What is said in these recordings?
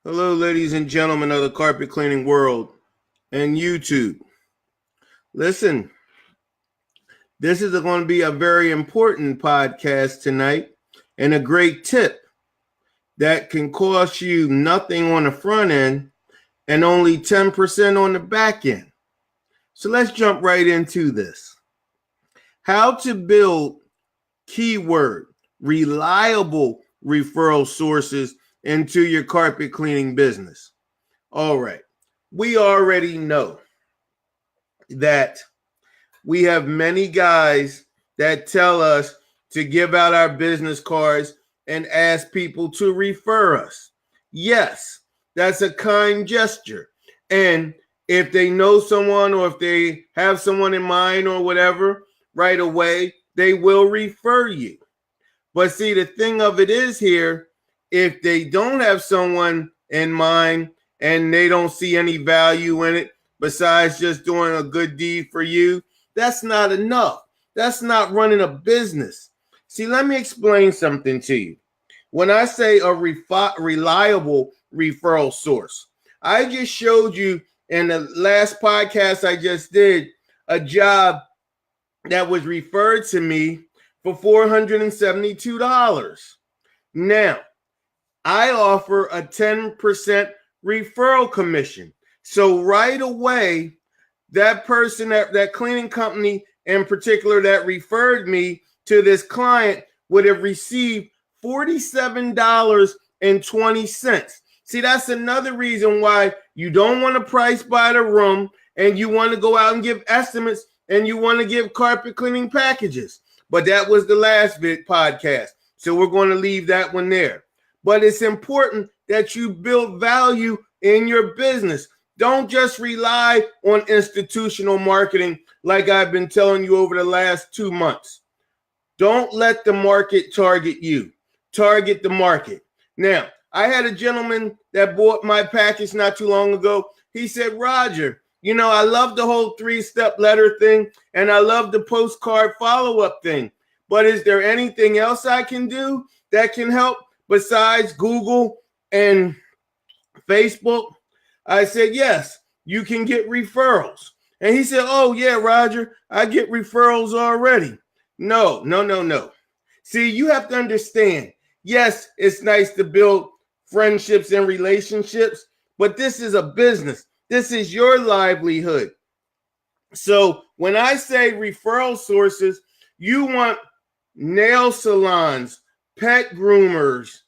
Hello, ladies and gentlemen of the carpet cleaning world and YouTube. Listen, this is going to be a very important podcast tonight and a great tip that can cost you nothing on the front end and only 10% on the back end. So let's jump right into this. How to build keyword reliable referral sources into your carpet cleaning business. All right. We already know that we have many guys that tell us to give out our business cards and ask people to refer us. Yes, that's a kind gesture. And if they know someone or if they have someone in mind or whatever, right away, they will refer you. But see, the thing of it is here, if they don't have someone in mind and they don't see any value in it besides just doing a good deed for you, that's not enough. That's not running a business. See, let me explain something to you. When I say a reliable referral source, I just showed you in the last podcast I just did a job that was referred to me for $472. Now, I offer a 10% referral commission. So right away, that person, that cleaning company in particular that referred me to this client would have received $47.20. See, that's another reason why you don't want to price by the room and you want to go out and give estimates and you want to give carpet cleaning packages. But that was the last podcast. So we're going to leave that one there. But it's important that you build value in your business. Don't just rely on institutional marketing like I've been telling you over the last 2 months. Don't let the market target you. Target the market. Now, I had a gentleman that bought my package not too long ago. He said, Roger, I love the whole 3-step letter thing, and I love the postcard follow-up thing. But is there anything else I can do that can help besides Google and Facebook? I said, yes, you can get referrals. And he said, oh, yeah, Roger, I get referrals already. No. See, you have to understand, yes, it's nice to build friendships and relationships, but this is a business. This is your livelihood. So when I say referral sources, you want nail salons, pet groomers,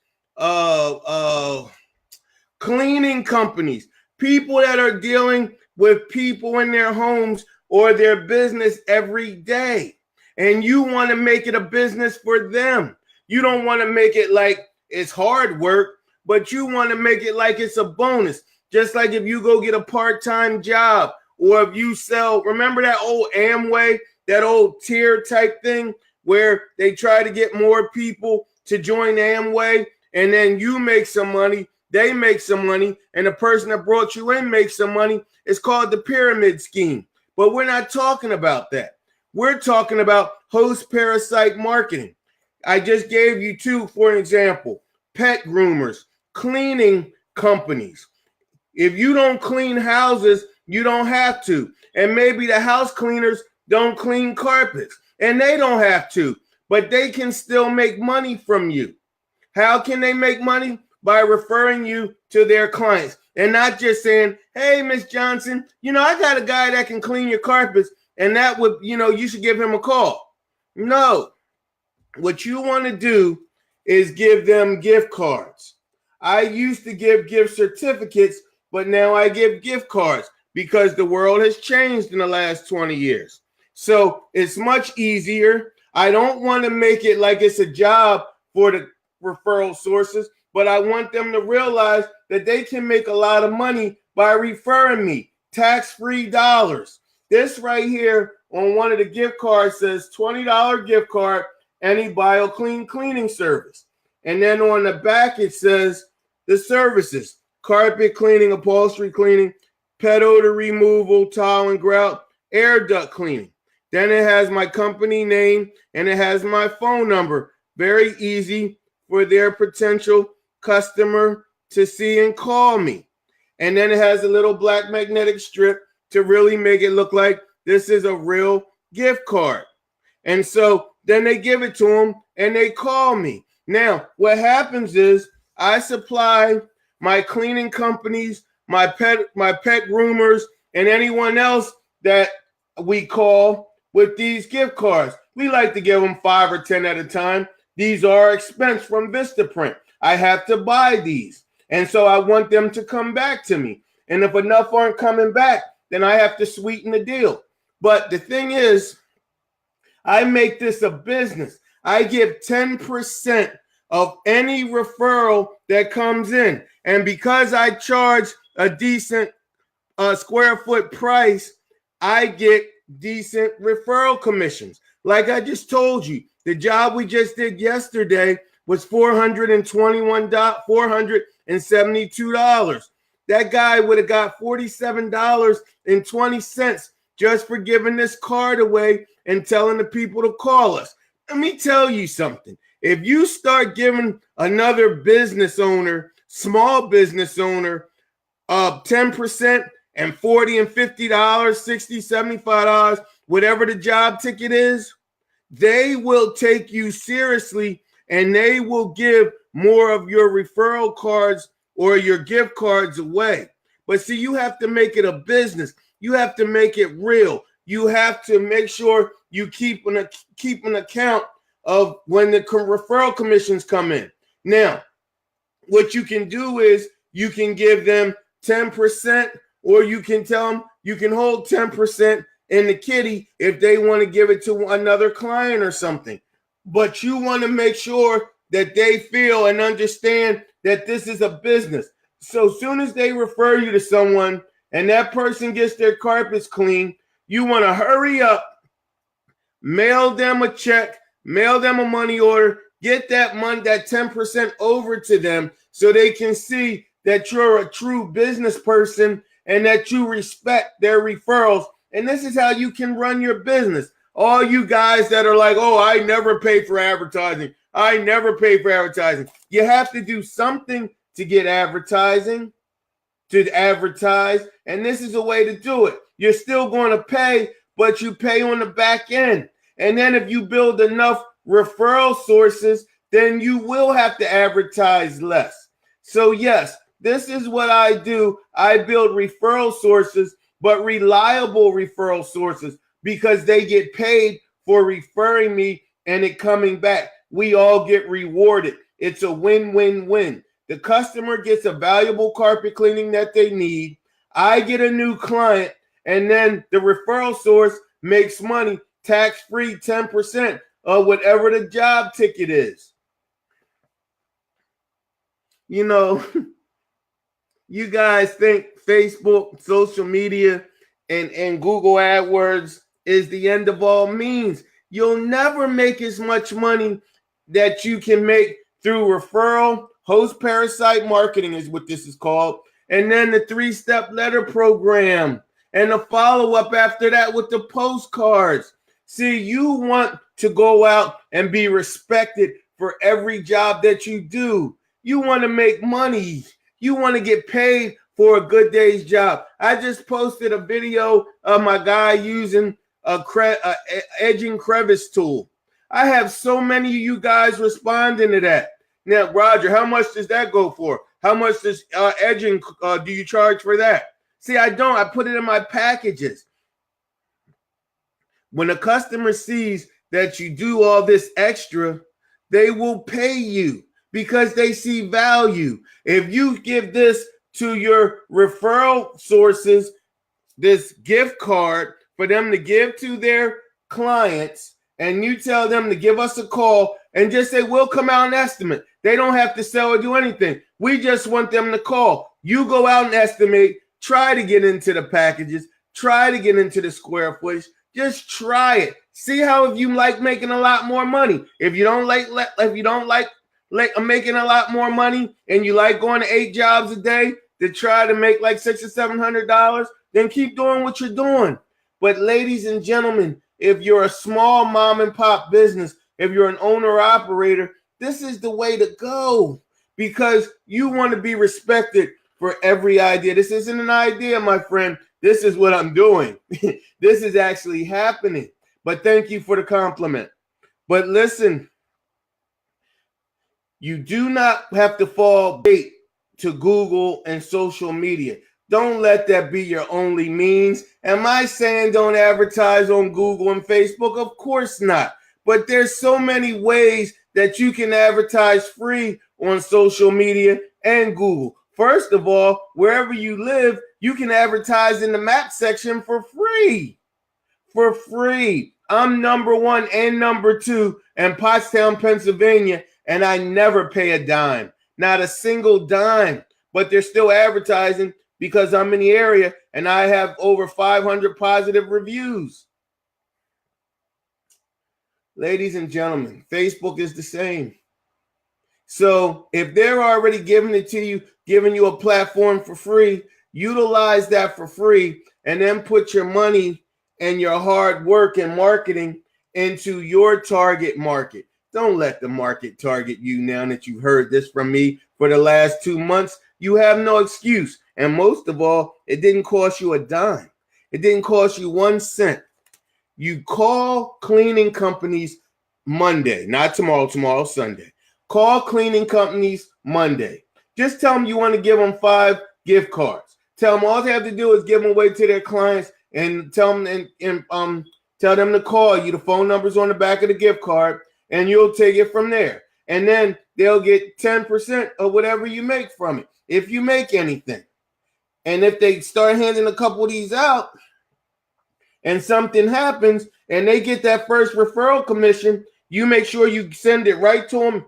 cleaning companies, people that are dealing with people in their homes or their business every day. And you want to make it a business for them. You don't want to make it like it's hard work, but you want to make it like it's a bonus. Just like if you go get a part-time job or if you sell, remember that old Amway, that old tier type thing where they try to get more people to join Amway and then you make some money, they make some money, and the person that brought you in makes some money. It's called the pyramid scheme. But we're not talking about that. We're talking about host parasite marketing. I just gave you two for an example. Pet groomers, cleaning companies. If you don't clean houses, you don't have to. And maybe the house cleaners don't clean carpets, and they don't have to, but they can still make money from you. How can they make money? By referring you to their clients and not just saying, hey, Miss Johnson, I got a guy that can clean your carpets and that would, you should give him a call. No, what you want to do is give them gift cards. I used to give gift certificates, but now I give gift cards because the world has changed in the last 20 years. So it's much easier. I don't want to make it like it's a job for the referral sources, but I want them to realize that they can make a lot of money by referring me. Tax-free dollars. This right here on one of the gift cards says $20 gift card, any BioClean cleaning service. And then on the back it says the services: carpet cleaning, upholstery cleaning, pet odor removal, tile and grout, air duct cleaning. Then it has my company name and it has my phone number. Very easy for their potential customer to see and call me. And then it has a little black magnetic strip to really make it look like this is a real gift card. And so then they give it to them and they call me. Now, what happens is I supply my cleaning companies, my pet groomers, and anyone else that we call with these gift cards. We like to give them 5 or 10 at a time. These are expense from Vistaprint. I have to buy these. And so I want them to come back to me. And if enough aren't coming back, then I have to sweeten the deal. But the thing is, I make this a business. I give 10% of any referral that comes in. And because I charge a decent square foot price, I get decent referral commissions. Like I just told you, the job we just did yesterday was $472. That guy would have got $47.20 just for giving this card away and telling the people to call us. Let me tell you something. If you start giving another business owner, small business owner, 10% and $40 and $50, $60, $75, whatever the job ticket is, they will take you seriously and they will give more of your referral cards or your gift cards away. But see, you have to make it a business. You have to make it real. You have to make sure you keep an account of when the referral commissions come in. Now, what you can do is you can give them 10%, or you can tell them you can hold 10% in the kitty if they want to give it to another client or something. But you want to make sure that they feel and understand that this is a business. So soon as they refer you to someone and that person gets their carpets clean, you want to hurry up, mail them a check, mail them a money order, get that money, that 10% over to them so they can see that you're a true business person and that you respect their referrals. And this is how you can run your business. All you guys that are like, oh, I never pay for advertising. I never pay for advertising. You have to do something to get advertising, to advertise. And this is a way to do it. You're still going to pay, but you pay on the back end. And then if you build enough referral sources, then you will have to advertise less. So yes, this is what I do. I build referral sources, but reliable referral sources, because they get paid for referring me and it coming back. We all get rewarded. It's a win-win-win. The customer gets a valuable carpet cleaning that they need. I get a new client, and then the referral source makes money, tax-free, 10% of whatever the job ticket is. You know, you guys think Facebook, social media, and Google AdWords is the end of all means. You'll never make as much money that you can make through referral. Host parasite marketing is what this is called. And then the 3-step letter program and the follow-up after that with the postcards. See, you want to go out and be respected for every job that you do. You want to make money. You want to get paid for a good day's job. I just posted a video of my guy using a edging crevice tool. I have so many of you guys responding to that. Now, Roger, how much does that go for? How much does edging do you charge for that? See, I don't. I put it in my packages. When a customer sees that you do all this extra, they will pay you because they see value. If you give this to your referral sources, this gift card for them to give to their clients, and you tell them to give us a call and just say, we'll come out and estimate. They don't have to sell or do anything. We just want them to call. You go out and estimate, try to get into the packages, try to get into the square footage. Just try it. See how if you like making a lot more money. If you don't like making a lot more money and you like going to 8 jobs a day to try to make like $600 or $700, then keep doing what you're doing. But ladies and gentlemen, if you're a small mom and pop business, if you're an owner operator, this is the way to go, because you want to be respected for every idea. This isn't an idea, my friend. This is what I'm doing. This is actually happening. But thank you for the compliment. But listen, you do not have to fall bait to Google and social media. Don't let that be your only means. Am I saying don't advertise on Google and Facebook? Of course not. But there's so many ways that you can advertise free on social media and Google. First of all, wherever you live, you can advertise in the map section for free. For free. I'm number 1 and number 2 in Pottstown, Pennsylvania, and I never pay a dime. Not a single dime. But they're still advertising because I'm in the area and I have over 500 positive reviews. Ladies and gentlemen, Facebook is the same. So if they're already giving it to you, giving you a platform for free, utilize that for free and then put your money and your hard work and marketing into your target market. Don't let the market target you now that you've heard this from me for the last 2 months. You have no excuse. And most of all, it didn't cost you a dime. It didn't cost you 1 cent. You call cleaning companies Monday, not tomorrow, Sunday. Call cleaning companies Monday. Just tell them you want to give them 5 gift cards. Tell them all they have to do is give them away to their clients and tell them tell them to call you. The phone number's on the back of the gift card, and you'll take it from there. And then they'll get 10% of whatever you make from it, if you make anything. And if they start handing a couple of these out and something happens and they get that first referral commission, you make sure you send it right to them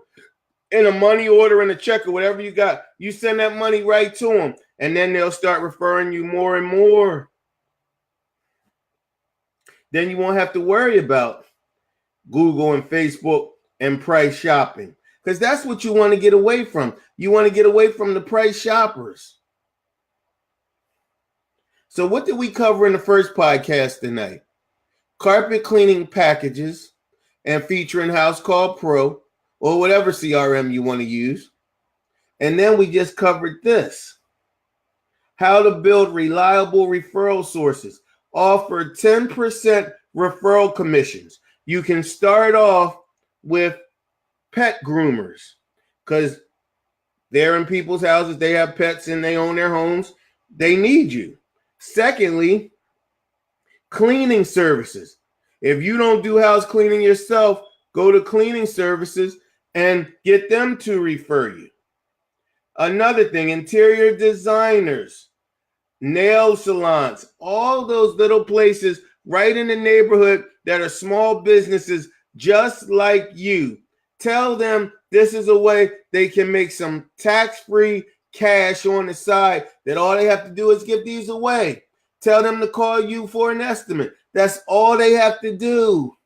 in a money order and a check or whatever you got. You send that money right to them, and then they'll start referring you more and more. Then you won't have to worry about Google and Facebook and price shopping, because that's what you want to get away from. You want to get away from the price shoppers. So what did we cover in the first podcast tonight? Carpet cleaning packages and featuring House Call Pro or whatever CRM you want to use. And then we just covered this. How to build reliable referral sources. Offer 10% referral commissions. You can start off with pet groomers because they're in people's houses. They have pets and they own their homes. They need you. Secondly, cleaning services. If you don't do house cleaning yourself, go to cleaning services and get them to refer you. Another thing, interior designers, nail salons, all those little places right in the neighborhood that are small businesses just like you. Tell them this is a way they can make some tax-free cash on the side, that all they have to do is give these away. Tell them to call you for an estimate. That's all they have to do.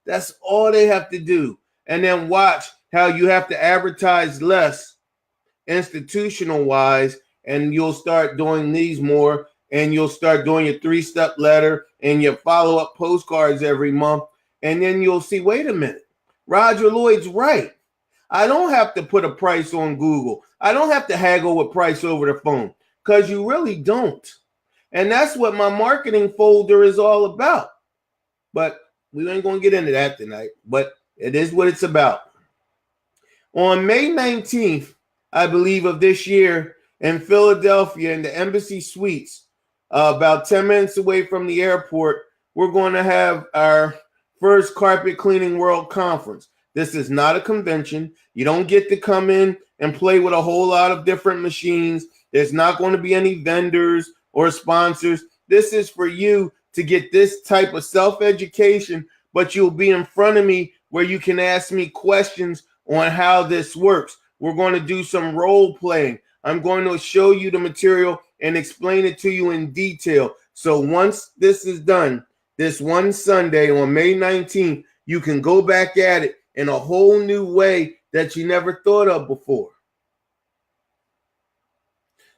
That's all they have to do. And then watch how you have to advertise less institutional wise, and you'll start doing these more, and you'll start doing your 3-step letter and your follow-up postcards every month. And then you'll see, wait a minute, Roger Lloyd's right. I don't have to put a price on Google. I don't have to haggle with price over the phone, because you really don't. And that's what my marketing folder is all about. But we ain't going to get into that tonight, but it is what it's about. On May 19th, I believe, of this year in Philadelphia in the Embassy Suites, about 10 minutes away from the airport, we're going to have our first Carpet Cleaning World Conference. This is not a convention. You don't get to come in and play with a whole lot of different machines. There's not going to be any vendors or sponsors. This is for you to get this type of self-education, but you'll be in front of me where you can ask me questions on how this works. We're going to do some role playing. I'm going to show you the material and explain it to you in detail. So once this is done, this one Sunday on May 19th, you can go back at it in a whole new way that you never thought of before.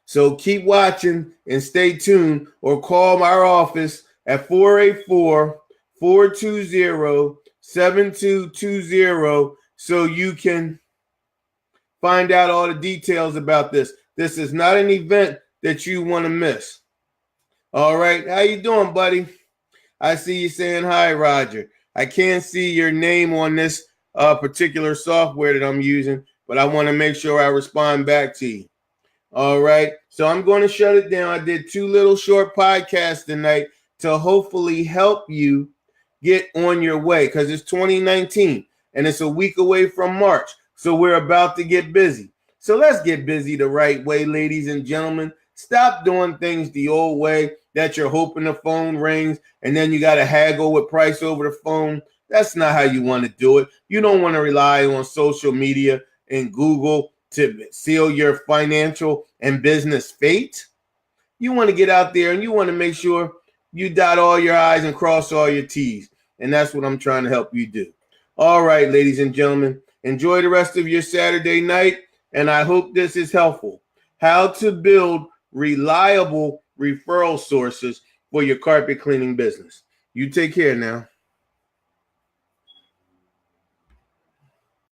So keep watching and stay tuned, or call our office at 484-420-7220 so you can find out all the details about this. This is not an event that you want to miss. All right. How you doing, buddy? I see you saying hi, Roger. I can't see your name on this particular software that I'm using, but I want to make sure I respond back to you. All right. So I'm going to shut it down. I did 2 little short podcasts tonight to hopefully help you get on your way, because it's 2019 and it's a week away from March. So we're about to get busy. So let's get busy the right way, ladies and gentlemen. Stop doing things the old way that you're hoping the phone rings and then you got to haggle with price over the phone. That's not how you want to do it. You don't want to rely on social media and Google to seal your financial and business fate. You want to get out there and you want to make sure you dot all your I's and cross all your T's. And that's what I'm trying to help you do. All right, ladies and gentlemen, enjoy the rest of your Saturday night. And I hope this is helpful. How to build reliable referral sources for your carpet cleaning business. You take care now.